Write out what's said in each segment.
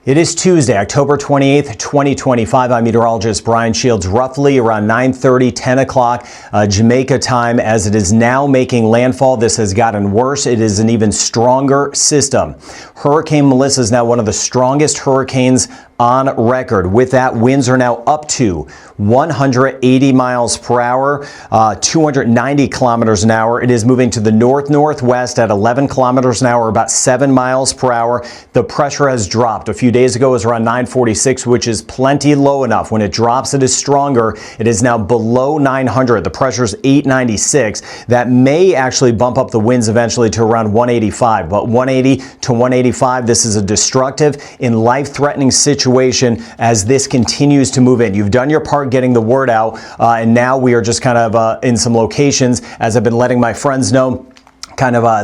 It is Tuesday, October 28th, 2025. I'm meteorologist Brian Shields. Roughly around 9:30, 10 o'clock Jamaica time, as it is now making landfall. This has gotten worse. It is an even stronger system. Hurricane Melissa is now one of the strongest hurricanes on record. With that, winds are now up to 180 miles per hour, 290 kilometers an hour. It is moving to the north-northwest at 11 kilometers an hour, about 7 miles per hour. The pressure has dropped. A few days ago it was around 946, which is plenty low enough. When it drops, it is stronger. It is now below 900. The pressure is 896. That may actually bump up the winds eventually to around 185, but 180 to 185, this is a destructive and life-threatening situation as this continues to move in. You've done your part getting the word out, and now we are just kind of in some locations, as I've been letting my friends know,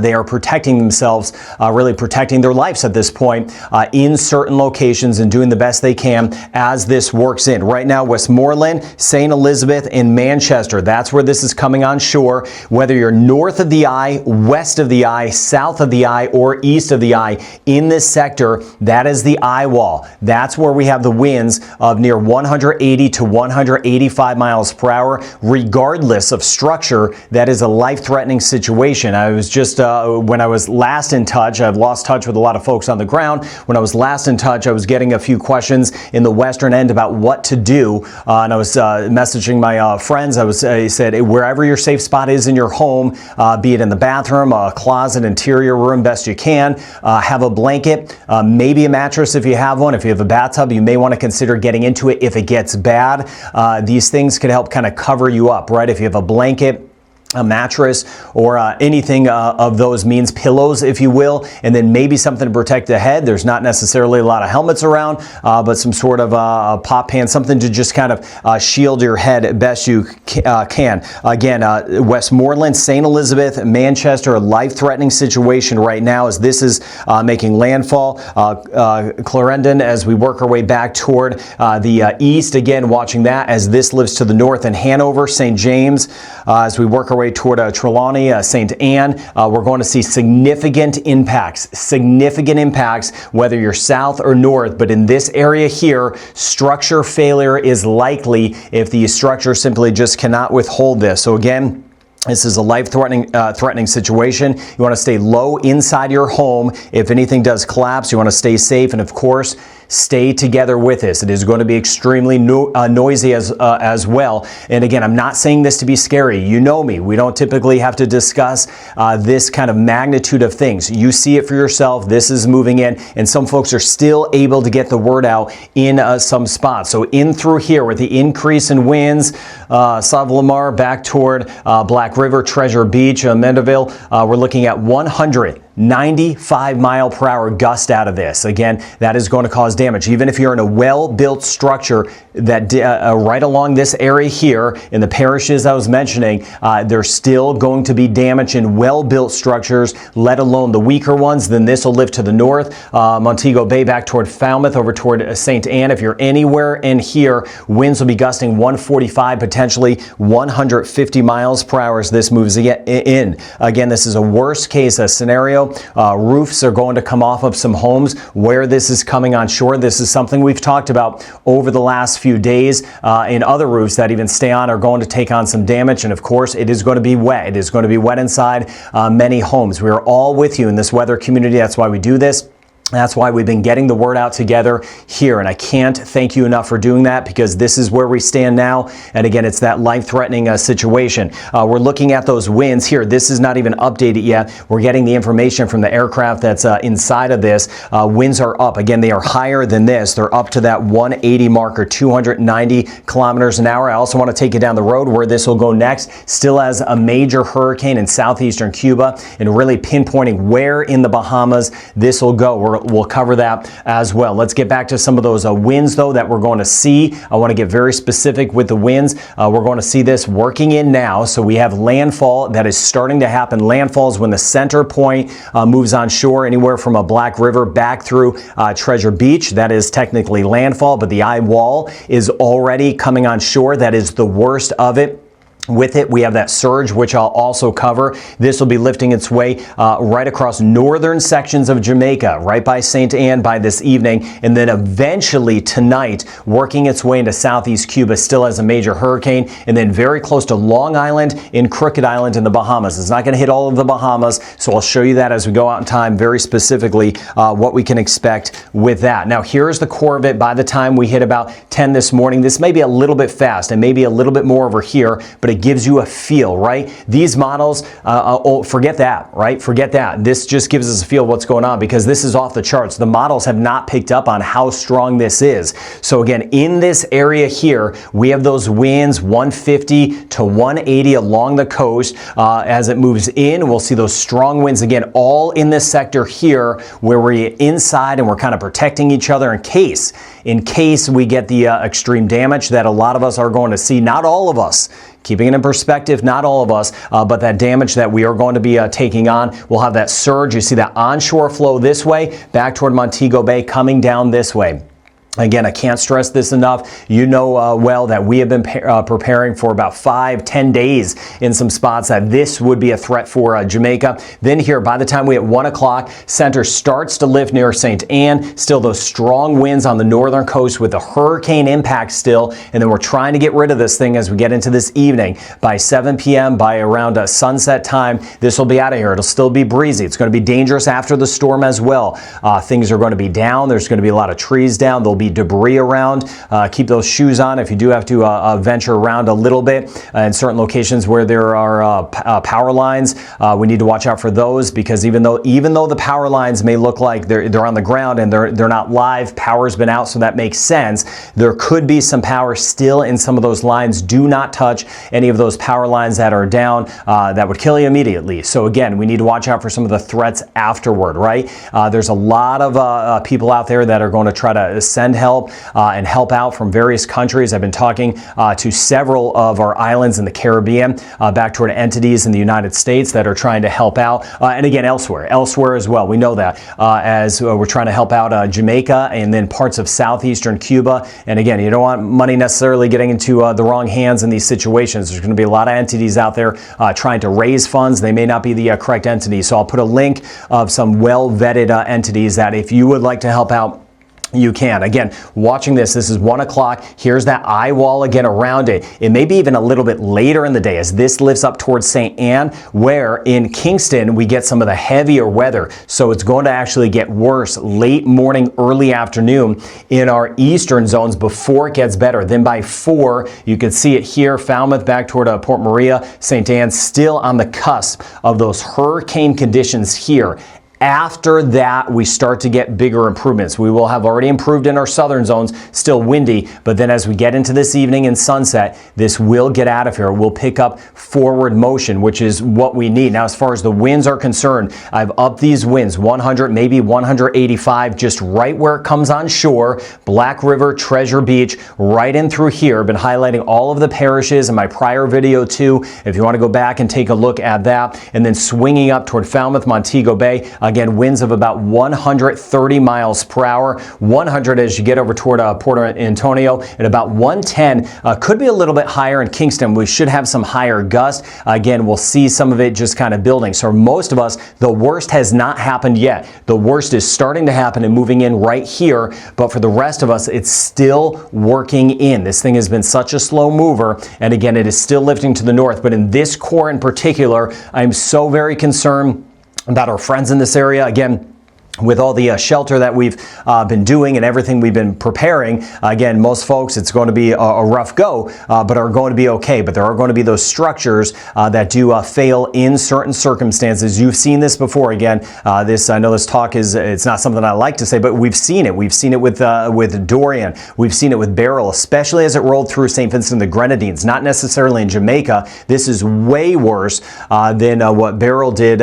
they are protecting themselves, really protecting their lives at this point in certain locations and doing the best they can as this works in. Right now, Westmoreland, St. Elizabeth, and Manchester, that's where this is coming on shore. Whether you're north of the eye, west of the eye, south of the eye, or east of the eye in this sector, that is the Eyewall. That's where we have the winds of near 180 to 185 miles per hour. Regardless of structure, that is a life-threatening situation. I was just when I was last in touch, I've lost touch with a lot of folks on the ground. When I was last in touch, I was getting a few questions in the western end about what to do, and I was messaging my friends. I said, wherever your safe spot is in your home, be it in the bathroom, a closet, interior room, best you can, have a blanket, maybe a mattress if you have one. If you have a bathtub, you may want to consider getting into it if it gets bad. These things can help kind of cover you up, right? If you have a blanket, a mattress, or anything of those means, pillows, if you will, and then maybe something to protect the head. There's not necessarily a lot of helmets around, but some sort of a pop pan, something to just kind of shield your head best you can. Again, Westmoreland, St. Elizabeth, Manchester, a life-threatening situation right now as this is making landfall. Clarendon, as we work our way back toward the east, again, watching that as this lifts to the north, and Hanover, St. James, as we work our way toward Trelawney, St. Anne, we're going to see significant impacts, whether you're south or north. But in this area here, structure failure is likely if the structure simply just cannot withhold this. So again, this is a life-threatening situation. You want to stay low inside your home. If anything does collapse, you want to stay safe, and of course, stay together with this. It is going to be extremely noisy as well. And again, I'm not saying this to be scary. You know me. We don't typically have to discuss this kind of magnitude of things. You see it for yourself. This is moving in, and some folks are still able to get the word out in some spots. So in through here with the increase in winds, South Lamar back toward Black River, Treasure Beach, Mendeville, we're looking at 195 mile per hour gust out of this. Again, that is going to cause damage. Even if you're in a well-built structure that right along this area here in the parishes I was mentioning, there's still going to be damage in well-built structures, let alone the weaker ones. Then this will lift to the north, Montego Bay back toward Falmouth, over toward St. Anne. If you're anywhere in here, winds will be gusting 145, potentially 150 miles per hour as this moves in. Again, this is a worst case scenario. Roofs are going to come off of some homes where this is coming on shore. This is something we've talked about over the last few days, and other roofs that even stay on are going to take on some damage. And of course, it is going to be wet. It is going to be wet inside many homes. We are all with you in this weather community. That's why we do this. That's why we've been getting the word out together here, and I can't thank you enough for doing that, because this is where we stand now. And again, it's that life-threatening situation. We're looking at those winds here. This is not even updated yet. We're getting the information from the aircraft that's inside of this. Winds are up. Again, they are higher than this. They're up to that 180 marker, 290 kilometers an hour. I also want to take you down the road where this will go next, still as a major hurricane in southeastern Cuba, and really pinpointing where in the Bahamas this will go. We'll cover that as well. Let's get back to some of those winds, though, that we're going to see. I want to get very specific with the winds. We're going to see this working in now. So we have landfall that is starting to happen. Landfall is when the center point moves on shore anywhere from a Black River back through Treasure Beach. That is technically landfall, but the Eyewall is already coming on shore. That is the worst of it. With it, we have that surge, which I'll also cover. This will be lifting its way right across northern sections of Jamaica, right by St. Ann by this evening, and then eventually tonight, working its way into southeast Cuba, still as a major hurricane, and then very close to Long Island and Crooked Island in the Bahamas. It's not going to hit all of the Bahamas, so I'll show you that as we go out in time, very specifically what we can expect with that. Now, here's the core of it. By the time we hit about 10 this morning, this may be a little bit fast and maybe a little bit more over here, but it gives you a feel, right? These models, forget that, right? Forget that. This just gives us a feel of what's going on because this is off the charts. The models have not picked up on how strong this is. So again, in this area here, we have those winds 150 to 180 along the coast. As it moves in, we'll see those strong winds again, all in this sector here where we're inside and we're kind of protecting each other in case we get the extreme damage that a lot of us are going to see. Not all of us. Keeping it in perspective, not all of us, but that damage that we are going to be taking on. We'll have that surge. You see that onshore flow this way, back toward Montego Bay, coming down this way. Again, I can't stress this enough. You know well that we have been preparing for about 5-10 days in some spots that this would be a threat for Jamaica. Then here, by the time we hit 1 o'clock, center starts to lift near St. Ann. Still those strong winds on the northern coast with the hurricane impact still. And then we're trying to get rid of this thing as we get into this evening. By 7 p.m., by around sunset time, this will be out of here. It'll still be breezy. It's going to be dangerous after the storm as well. Things are going to be down. There's going to be a lot of trees down. There'll be debris around. Keep those shoes on if you do have to venture around a little bit in certain locations where there are power lines. We need to watch out for those because even though the power lines may look like they're on the ground and they're not live, power's been out, so that makes sense. There could be some power still in some of those lines. Do not touch any of those power lines that are down. That would kill you immediately. So again, we need to watch out for some of the threats afterward, right? There's a lot of people out there that are going to try to send help and help out from various countries. I've been talking to several of our islands in the Caribbean, back toward entities in the United States that are trying to help out, and again elsewhere as well. We know that as we're trying to help out Jamaica and then parts of southeastern Cuba. And again, you don't want money necessarily getting into the wrong hands in these situations. There's going to be a lot of entities out there trying to raise funds. They may not be the correct entity. So I'll put a link of some well-vetted entities that if you would like to help out, you can. Again, watching this is 1 o'clock. Here's that Eyewall again around it. It may be even a little bit later in the day as this lifts up towards St. Ann, where in Kingston we get some of the heavier weather. So it's going to actually get worse late morning, early afternoon in our eastern zones before it gets better. Then by 4, you can see it here, Falmouth back toward Port Maria, St. Ann, still on the cusp of those hurricane conditions here. After that, we start to get bigger improvements. We will have already improved in our southern zones, still windy, but then as we get into this evening and sunset, this will get out of here. We'll pick up forward motion, which is what we need. Now, as far as the winds are concerned, I've upped these winds, 100, maybe 185, just right where it comes on shore, Black River, Treasure Beach, right in through here. I've been highlighting all of the parishes in my prior video too, if you want to go back and take a look at that, and then swinging up toward Falmouth, Montego Bay. Again, winds of about 130 miles per hour, 100 as you get over toward Port Antonio, and about 110. Could be a little bit higher in Kingston. We should have some higher gusts. Again, we'll see some of it just kind of building. So most of us, the worst has not happened yet. The worst is starting to happen and moving in right here. But for the rest of us, it's still working in. This thing has been such a slow mover. And again, it is still lifting to the north. But in this core in particular, I'm so very concerned about our friends in this area. Again, with all the shelter that we've been doing and everything we've been preparing, again, most folks, it's going to be a rough go, but are going to be okay. But there are going to be those structures that do fail in certain circumstances. You've seen this before. Again, I know this talk it's not something I like to say, but we've seen it. We've seen it with Dorian. We've seen it with Beryl, especially as it rolled through St. Vincent and the Grenadines. Not necessarily in Jamaica. This is way worse than what Beryl did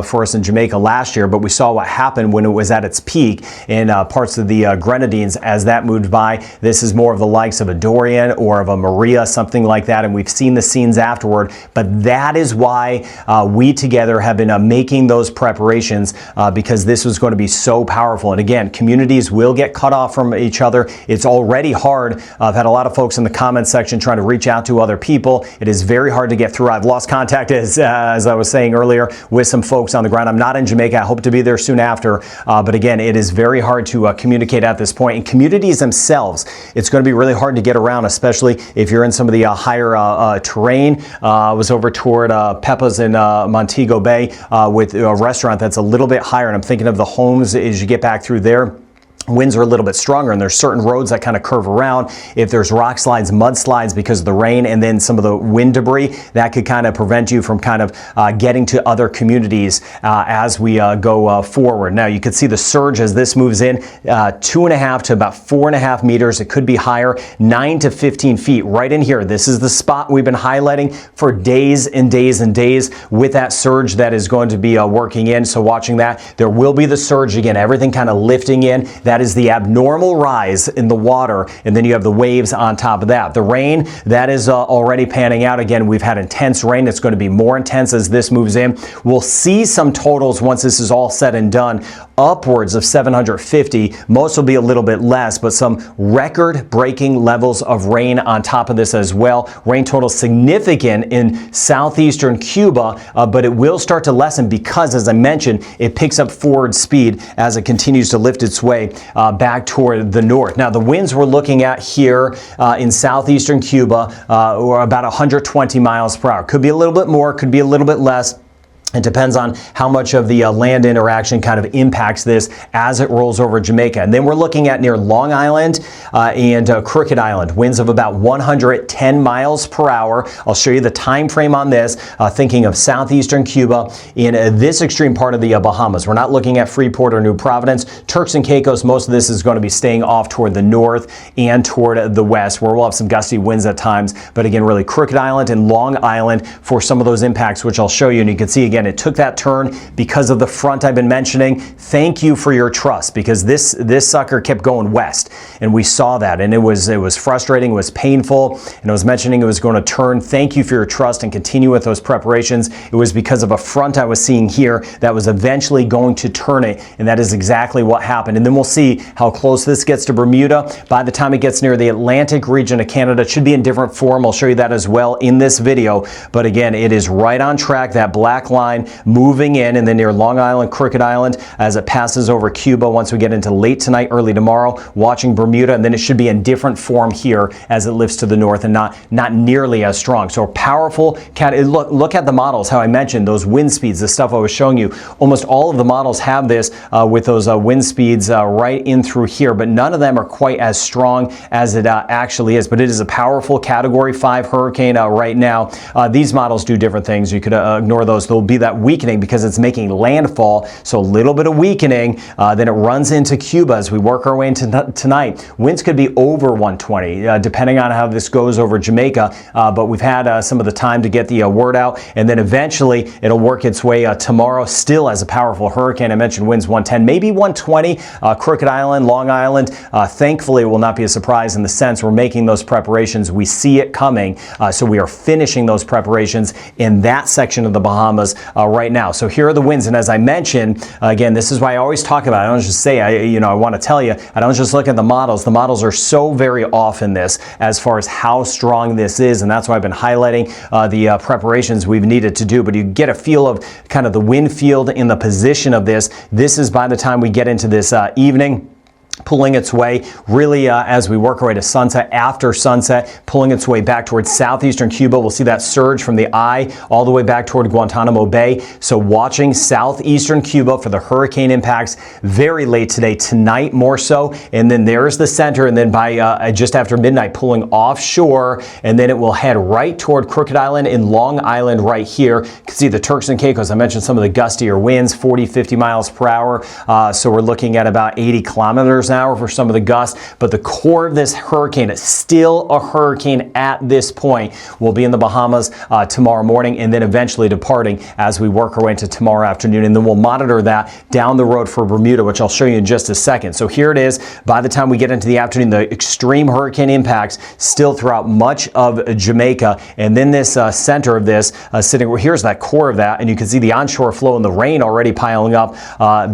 for us in Jamaica last year. But we saw what happened when it was at its peak in parts of the Grenadines. As that moved by, this is more of the likes of a Dorian or of a Maria, something like that, and we've seen the scenes afterward. But that is why we together have been making those preparations, because this was going to be so powerful. And again, communities will get cut off from each other. It's already hard. I've had a lot of folks in the comments section trying to reach out to other people. It is very hard to get through. I've lost contact, as I was saying earlier, with some folks on the ground. I'm not in Jamaica. I hope to be there soon after. But again, it is very hard to communicate at this point. And communities themselves, it's going to be really hard to get around, especially if you're in some of the higher terrain. I was over toward Peppa's in Montego Bay with a restaurant that's a little bit higher. And I'm thinking of the homes as you get back through there. Winds are a little bit stronger, and there's certain roads that kind of curve around. If there's rock slides, mudslides because of the rain, and then some of the wind debris, that could kind of prevent you from kind of getting to other communities as we go forward. Now, you can see the surge as this moves in, 2.5 to about 4.5 meters. It could be higher, 9 to 15 feet right in here. This is the spot we've been highlighting for days and days and days with that surge that is going to be working in. So watching that, there will be the surge again, everything kind of lifting in. That is the abnormal rise in the water, and then you have the waves on top of that. The rain, that is already panning out. Again, we've had intense rain. It's going to be more intense as this moves in. We'll see some totals once this is all said and done, upwards of 750. Most will be a little bit less, but some record-breaking levels of rain on top of this as well. Rain total significant in southeastern Cuba, but it will start to lessen because, as I mentioned, it picks up forward speed as it continues to lift its way back toward the north. Now, the winds we're looking at here in southeastern Cuba are about 120 miles per hour. Could be a little bit more, could be a little bit less. It depends on how much of the land interaction kind of impacts this as it rolls over Jamaica. And then we're looking at near Long Island and Crooked Island, winds of about 110 miles per hour. I'll show you the time frame on this, thinking of southeastern Cuba in this extreme part of the Bahamas. We're not looking at Freeport or New Providence. Turks and Caicos, most of this is going to be staying off toward the north and toward the west, where we'll have some gusty winds at times. But again, really Crooked Island and Long Island for some of those impacts, which I'll show you. And you can see again, it took that turn because of the front I've been mentioning. Thank you for your trust, because this sucker kept going west, and we saw that, and it was frustrating, it was painful, and I was mentioning it was going to turn. Thank you for your trust and continue with those preparations. It was because of a front I was seeing here that was eventually going to turn it, and that is exactly what happened. And then we'll see how close this gets to Bermuda. By the time it gets near the Atlantic region of Canada, it should be in different form. I'll show you that as well in this video. But again, it is right on track, that black line moving in, and then near Long Island, Crooked Island, as it passes over Cuba once we get into late tonight, early tomorrow, watching Bermuda, and then it should be in different form here as it lifts to the north and not nearly as strong. So powerful. Look at the models, how I mentioned those wind speeds, the stuff I was showing you. Almost all of the models have this with those wind speeds right in through here, but none of them are quite as strong as it actually is. But it is a powerful Category 5 hurricane right now. These models do different things. You could ignore those. There'll be that weakening because it's making landfall, so a little bit of weakening, then it runs into Cuba as we work our way into tonight. Winds could be over 120 depending on how this goes over Jamaica, but we've had some of the time to get the word out, and then eventually it'll work its way tomorrow, still as a powerful hurricane. I mentioned winds 110, maybe 120, Crooked Island, Long Island. Thankfully, it will not be a surprise in the sense we're making those preparations. We see it coming, so we are finishing those preparations in that section of the Bahamas right now. So here are the winds, and as I mentioned, again, this is why I always talk about it. I don't just say, I want to tell you, I don't just look at the models. The models are so very off in this as far as how strong this is, and that's why I've been highlighting the preparations we've needed to do. But you get a feel of kind of the wind field in the position of this. This is by the time we get into this evening, pulling its way really as we work our way to sunset, after sunset, pulling its way back towards southeastern Cuba. We'll see that surge from the eye all the way back toward Guantanamo Bay. So watching southeastern Cuba for the hurricane impacts very late today, tonight more so. And then there's the center, and then by just after midnight, pulling offshore, and then it will head right toward Crooked Island and Long Island right here. You can see the Turks and Caicos. I mentioned some of the gustier winds, 40, 50 miles per hour. So we're looking at about 80 kilometers kilometers an hour for some of the gusts, but the core of this hurricane is still a hurricane at this point. Will be in the Bahamas tomorrow morning and then eventually departing as we work our way into tomorrow afternoon. And then we'll monitor that down the road for Bermuda, which I'll show you in just a second. So here it is. By the time we get into the afternoon, the extreme hurricane impacts still throughout much of Jamaica. And then this center of this sitting, here's that core of that. And you can see the onshore flow and the rain already piling up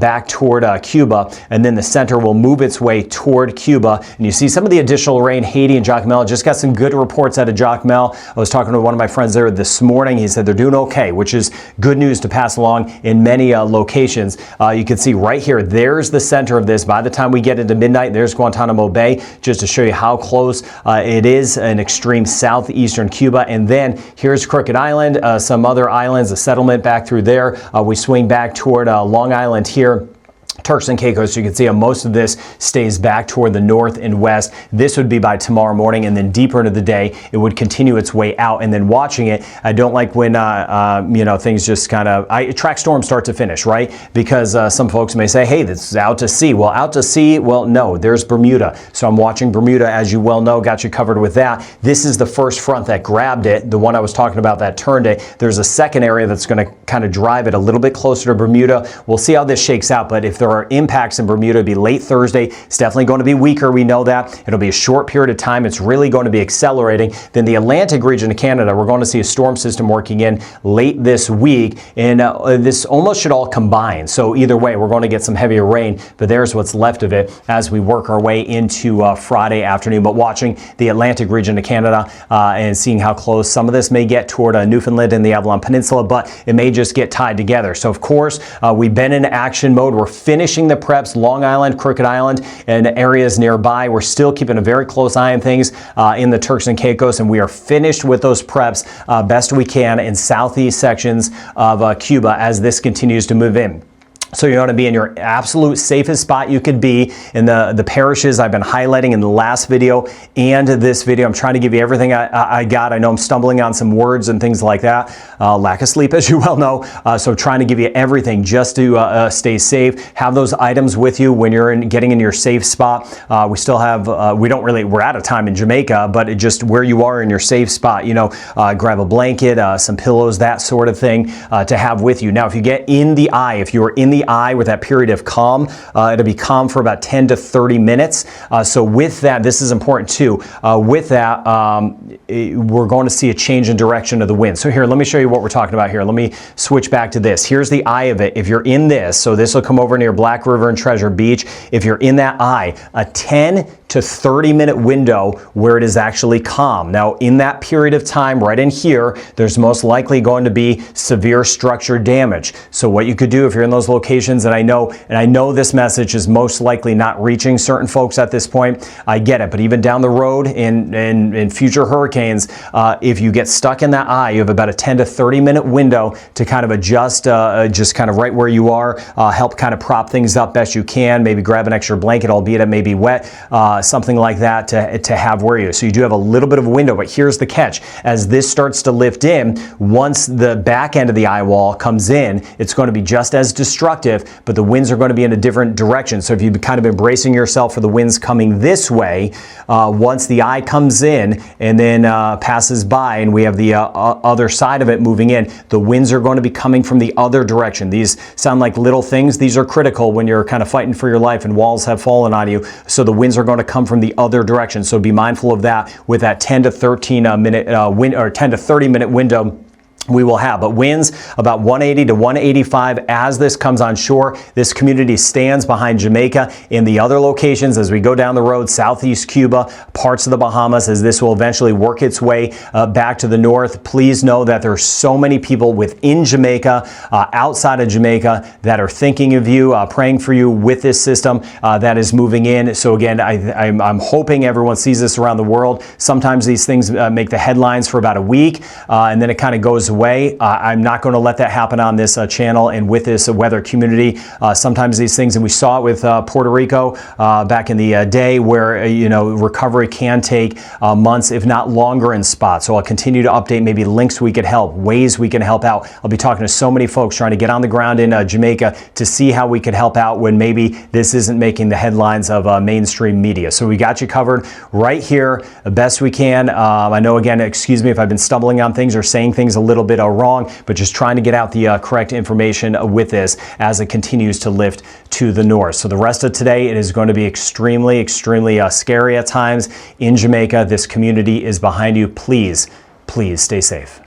back toward Cuba. And then the center will move its way toward Cuba. And you see some of the additional rain. Haiti and Jacmel, just got some good reports out of Jacmel. I was talking to one of my friends there this morning. He said they're doing okay, which is good news to pass along in many locations. You can see right here, there's the center of this. By the time we get into midnight, there's Guantanamo Bay, just to show you how close it is in extreme southeastern Cuba. And then here's Crooked Island, some other islands, a settlement back through there. We swing back toward Long Island here. Turks and Caicos, you can see how most of this stays back toward the north and west. This would be by tomorrow morning, and then deeper into the day, it would continue its way out. And then watching it, I don't like when, things just kind of, track storm start to finish, right? Because some folks may say, hey, this is out to sea. Well, out to sea, well, no, there's Bermuda. So I'm watching Bermuda, as you well know, got you covered with that. This is the first front that grabbed it, the one I was talking about that turned it. There's a second area that's going to kind of drive it a little bit closer to Bermuda. We'll see how this shakes out, but if there are impacts in Bermuda, it'll be late Thursday. It's definitely going to be weaker. We know that. It'll be a short period of time. It's really going to be accelerating. Then the Atlantic region of Canada, we're going to see a storm system working in late this week, and this almost should all combine. So either way, we're going to get some heavier rain, but there's what's left of it as we work our way into Friday afternoon. But watching the Atlantic region of Canada and seeing how close some of this may get toward Newfoundland and the Avalon Peninsula, but it may just get tied together. So of course, we've been in action mode. We're finishing the preps, Long Island, Crooked Island, and areas nearby. We're still keeping a very close eye on things in the Turks and Caicos, and we are finished with those preps best we can in southeast sections of Cuba as this continues to move in. So you want to be in your absolute safest spot you could be in the parishes I've been highlighting in the last video and this video. I'm trying to give you everything I got. I know I'm stumbling on some words and things like that. Lack of sleep, as you well know. So trying to give you everything just to stay safe. Have those items with you when you're getting in your safe spot. We still have, we're out of time in Jamaica, but it just where you are in your safe spot, grab a blanket, some pillows, that sort of thing to have with you. Now, if you get in the eye, if you are in the eye with that period of calm, it'll be calm for about 10 to 30 minutes. So with that, this is important too. With that, we're going to see a change in direction of the wind. So here, let me show you what we're talking about here. Let me switch back to this. Here's the eye of it. If you're in this, so this will come over near Black River and Treasure Beach. If you're in that eye, a 10 to 30 minute window where it is actually calm. Now, in that period of time, right in here, there's most likely going to be severe structure damage. So what you could do if you're in those locations, and I know this message is most likely not reaching certain folks at this point, I get it, but even down the road in future hurricanes, if you get stuck in that eye, you have about a 10 to 30 minute window to kind of adjust, just kind of right where you are, help kind of prop things up best you can, maybe grab an extra blanket, albeit it may be wet, something like that to have where you. So you do have a little bit of a window, but here's the catch. As this starts to lift in, once the back end of the eye wall comes in, it's going to be just as destructive, but the winds are going to be in a different direction. So if you've kind of been bracing yourself for the winds coming this way, once the eye comes in and then passes by and we have the other side of it moving in, the winds are going to be coming from the other direction. These sound like little things. These are critical when you're kind of fighting for your life and walls have fallen on you. So the winds are going to come from the other direction. So be mindful of that with that 10 to 13 minute wind or 10 to 30 minute window we will have. But winds about 180 to 185 as this comes on shore. This community stands behind Jamaica in the other locations as we go down the road, southeast Cuba, parts of the Bahamas, as this will eventually work its way back to the north. Please know that there are so many people within Jamaica, outside of Jamaica, that are thinking of you, praying for you with this system that is moving in. So again, I'm hoping everyone sees this around the world. Sometimes these things make the headlines for about a week and then it kind of goes away. way. I'm not going to let that happen on this channel and with this weather community. Sometimes these things, and we saw it with Puerto Rico back in the day, where recovery can take months, if not longer, in spots. So I'll continue to update maybe links we could help, ways we can help out. I'll be talking to so many folks trying to get on the ground in Jamaica to see how we could help out when maybe this isn't making the headlines of mainstream media. So we got you covered right here the best we can. I know, again, excuse me if I've been stumbling on things or saying things a little bit wrong, but just trying to get out the correct information with this as it continues to lift to the north. So the rest of today, it is going to be extremely scary at times in Jamaica. This community is behind you. Please stay safe.